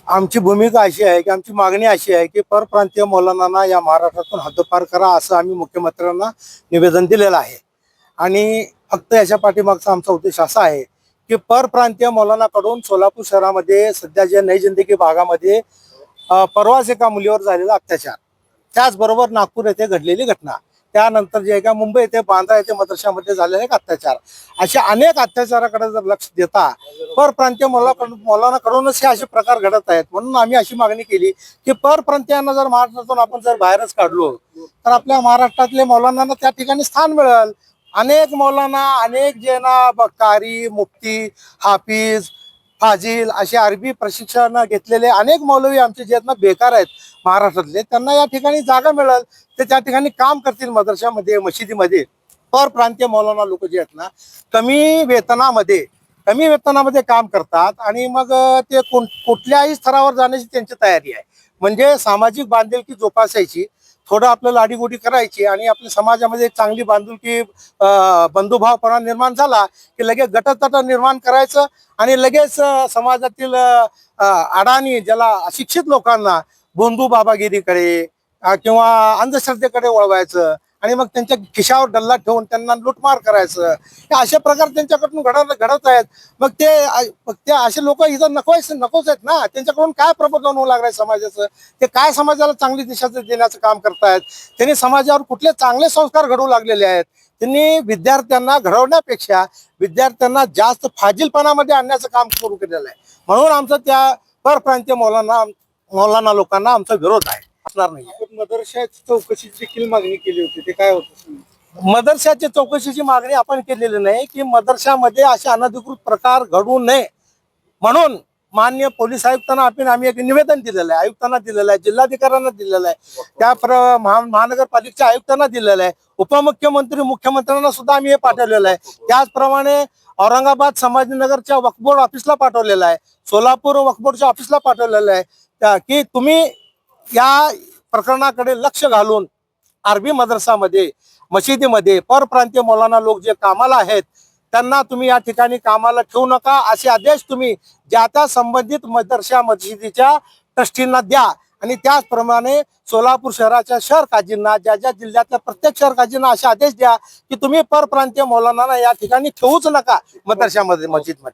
आमची भूमिका अशी आहे की आमची मागणी अशी आहे की परप्रांतीय मौलानांना या महाराष्ट्रातून हद्दपार करा असं आम्ही मुख्यमंत्र्यांना निवेदन दिलेलं आहे। आणि फक्त याच्या पाठीमागचा आमचा उद्देश असा आहे की परप्रांतीय मौलानाकडून सोलापूर शहरामध्ये सध्या जे नई जिंदगी भागामध्ये परवाच एका मुलीवर झालेला अत्याचार, त्याचबरोबर नागपूर येथे घडलेली घटना, त्यानंतर जे का मुंबई येथे बांद्रा येथे मदरशामध्ये झालेले एक अत्याचार, अशा अनेक अत्याचाराकडे जर लक्ष देता परप्रांतीय मौलानाकडूनच हे असे प्रकार घडत आहेत। म्हणून आम्ही अशी मागणी केली की परप्रांतीयांना जर महाराष्ट्रातून आपण जर बाहेरच काढलो तर आपल्या महाराष्ट्रातले मौलानांना त्या ठिकाणी स्थान मिळेल। अनेक मौलाना, अनेक जेना, कारी, मुफ्ती, हाफिज, फाजिल असे अरबी प्रशिक्षण घेतलेले अनेक मौलवी आमचे जे आहेत ना बेकार आहेत महाराष्ट्रातले, त्यांना या ठिकाणी जागा मिळेल, ते त्या ठिकाणी काम करतील मदरशामध्ये, मशिदीमध्ये। परप्रांतीय मौलाना लोक जे आहेत ना कमी वेतनामध्ये काम करतात आणि मग ते कुठल्याही स्तरावर जाण्याची त्यांची तयारी आहे। म्हणजे सामाजिक बांधिलकी जोपासायची, थोडं आपलं लाडीगोडी करायची आणि आपल्या समाजामध्ये एक चांगली बांधिलकी, बंधुभावपणा निर्माण झाला की लगेच गटतट निर्माण करायचं आणि लगेच समाजातील अडाणी, ज्याला अशिक्षित लोकांना बोंधू बाबागिरीकडे किंवा अंधश्रद्धेकडे वळवायचं आणि मग त्यांच्या खिशावर डल्ला ठेवून त्यांना लुटमार करायचं, हे अशा प्रकार त्यांच्याकडून घडत आहेत। मग ते असे लोक इथं नकोच आहेत ना, त्यांच्याकडून काय प्रबोधन होऊ लागलंय समाजाचं, ते काय समाजाला चांगली दिशा देण्याचं काम करतायत, त्यांनी समाजावर कुठले चांगले संस्कार घडवू लागलेले आहेत। त्यांनी विद्यार्थ्यांना घडवण्यापेक्षा विद्यार्थ्यांना जास्त फाजीलपणामध्ये आणण्याचं काम सुरू केलेलं आहे। म्हणून आमचं त्या परप्रांतीय मौलाना लोकांना आमचा विरोध आहे, असणार नाही। मदरशाची चौकशीची देखील मागणी केली होती, ते काय होतं? मदरशाची चौकशीची मागणी आपण केलेली नाही की मदरशामध्ये असे अनधिकृत प्रकार घडू नये म्हणून माननीय पोलीस आयुक्तांना आम्ही एक निवेदन दिलेलं आहे, आयुक्तांना दिलेलं आहे, जिल्हाधिकाऱ्यांना दिलेलं आहे, त्या महानगरपालिकेच्या आयुक्तांना दिलेलं आहे, उपमुख्यमंत्री, मुख्यमंत्र्यांना सुद्धा आम्ही हे पाठवलेलं आहे। त्याचप्रमाणे औरंगाबाद संभाजीनगरच्या वक्फ बोर्ड ऑफिसला पाठवलेलं आहे, सोलापूर वक्फ बोर्डच्या ऑफिसला पाठवलेलं आहे की तुम्ही या प्रकरणाकडे लक्ष घालून अरबी मदरसामध्ये, मशिदीमध्ये परप्रांतीय मौलाना लोक जे कामाला आहेत त्यांना तुम्ही या ठिकाणी कामाला ठेवू नका, असे आदेश तुम्ही ज्या त्या संबंधित मदरशा मशिदीच्या ट्रस्टींना द्या। आणि त्याचप्रमाणे सोलापूर शहराच्या शहर काजींना, ज्या ज्या जिल्ह्यातल्या प्रत्येक शहर काजींना असे आदेश द्या की तुम्ही परप्रांतीय मौलाना या ठिकाणी ठेवूच नका मदरशामध्ये, मस्जिदमध्ये।